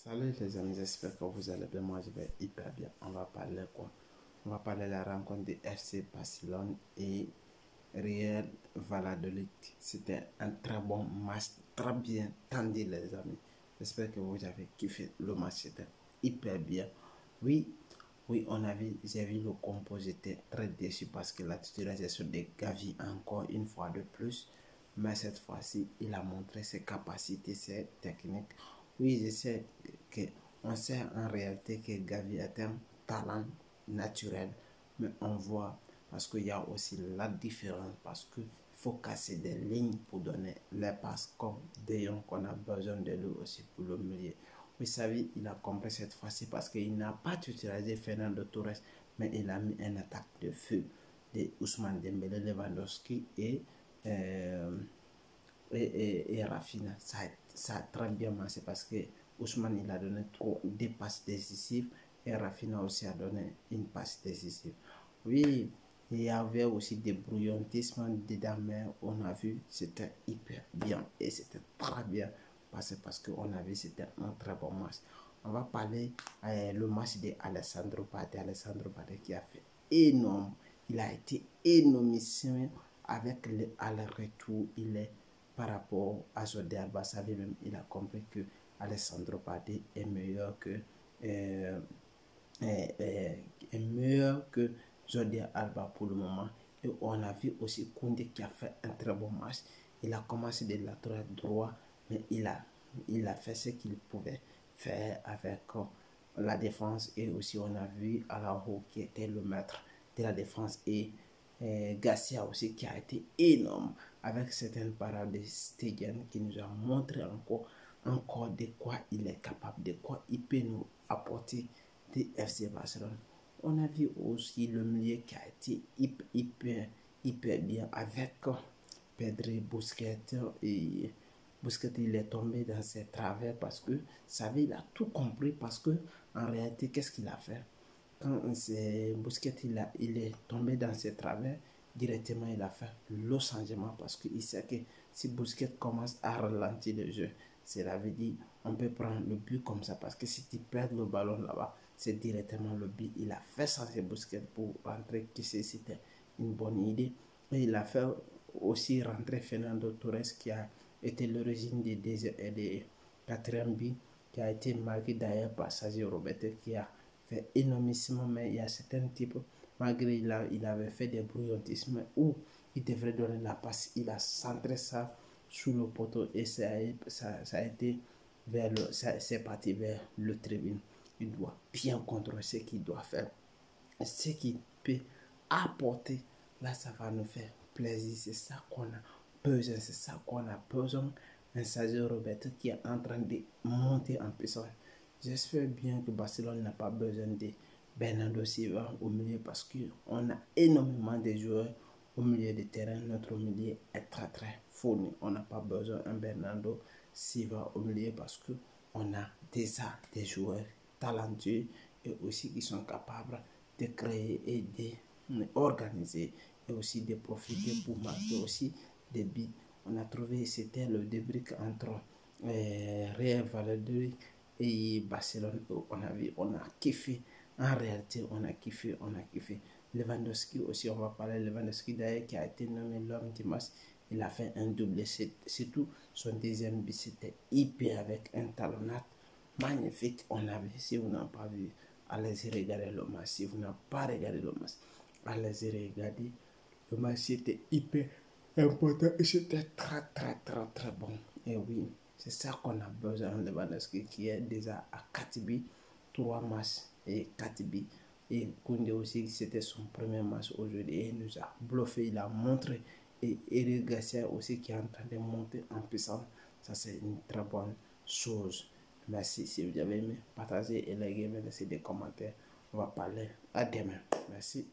Salut les amis, j'espère que vous allez bien. Moi je vais hyper bien. On va parler quoi? On va parler de la rencontre de FC Barcelone et Real Valladolid. C'était un très bon match, très bien tendu les amis. J'espère que vous avez kiffé le match, c'était hyper bien. Oui, oui, j'ai vu le compo, j'étais très déçu parce que la titularisation de Gavi encore une fois de plus. Mais cette fois-ci, il a montré ses capacités, ses techniques. Oui, je sais on sait en réalité que Gavi est un talent naturel, mais on voit parce qu'il y a aussi la différence, parce qu'il faut casser des lignes pour donner les passes comme De Jong qu'on a besoin de lui aussi pour le milieu. Vous savez, il a compris cette fois-ci parce qu'il n'a pas utilisé Fernando Torres, mais il a mis un attaque de feu de Ousmane Dembélé, Lewandowski et Rafinha. Ça a très bien marché parce que Ousmane il a donné des passes décisives et Rafinha aussi a donné une passe décisive. Oui, il y avait aussi des brouillantissements dedans, mais on a vu c'était hyper bien et c'était très bien passé parce qu'on a vu c'était un très bon match. On va parler le match de Alessandro Bade. Alessandro Bade qui a fait énorme. Il a été énormissime avec le aller-retour. Il est par rapport à Jordi Alba, même il a compris que Alessandro Bade est meilleur que Jordi Alba pour le moment. Et on a vu aussi Koundé qui a fait un très bon match. Il a commencé de latéral droit, mais il a fait ce qu'il pouvait faire avec la défense. Et aussi on a vu Araujo qui était le maître de la défense et Garcia aussi qui a été énorme avec certaines parades de Stegen qui nous a montré encore de quoi il est capable, de quoi il peut nous apporter de FC Barcelone. On a vu aussi le milieu qui a été hyper bien avec Pedri, Busquets et Busquets il est tombé dans ses travers parce que savez il a tout compris parce que en réalité qu'est-ce qu'il a fait quand Busquets il est tombé dans ses travers directement il a fait le changement parce qu'il sait que si Busquets commence à ralentir le jeu cela veut dire on peut prendre le but comme ça parce que si tu perds le ballon là-bas c'est directement le but. Il a fait changer Busquets pour rentrer qui c'était une bonne idée et il a fait aussi rentrer Fernando Torres qui a été l'origine des quatrième but qui a été marqué d'ailleurs par Sergio Roberto qui a fait énormément, mais il y a certains types, malgré il avait fait des brouillantismes où il devrait donner la passe, il a centré ça sous le poteau et ça a été c'est parti vers le tribune. Il doit bien contrôler ce qu'il doit faire, ce qu'il peut apporter. Là, ça va nous faire plaisir. C'est ça qu'on a besoin. C'est ça qu'on a besoin. Un Sergio Roberto qui est en train de monter en puissance. J'espère bien que Barcelone n'a pas besoin de Bernardo Silva au milieu parce qu'on a énormément de joueurs au milieu de terrain. Notre milieu est très fourni. On n'a pas besoin d'un Bernardo Silva au milieu parce qu'on a déjà des joueurs talentueux et aussi qui sont capables de créer et d'organiser et aussi de profiter pour marquer aussi des buts. On a trouvé c'était le débrique entre Real Valladolid et Barcelone. On a kiffé. En réalité, on a kiffé. Lewandowski aussi, on va parler de Lewandowski d'ailleurs qui a été nommé l'homme du match. Il a fait un doublé. Surtout son deuxième but, c'était hyper avec un talonnade magnifique. On a vu, si vous n'avez pas vu, allez-y regarder le match. Si vous n'avez pas regardé le match, allez-y regarder. Le match c'était hyper important et c'était très bon. Et oui, c'est ça qu'on a besoin de Lewandowski qui est déjà à 4 buts, 3 matchs et 4 buts. Et Koundé aussi, c'était son premier match aujourd'hui et il nous a bluffé, il a montré. Et Eric Garcia aussi qui est en train de monter en puissance. Ça c'est une très bonne chose. Merci si vous avez aimé, partagez et likez, laissez des commentaires. On va parler à demain. Merci.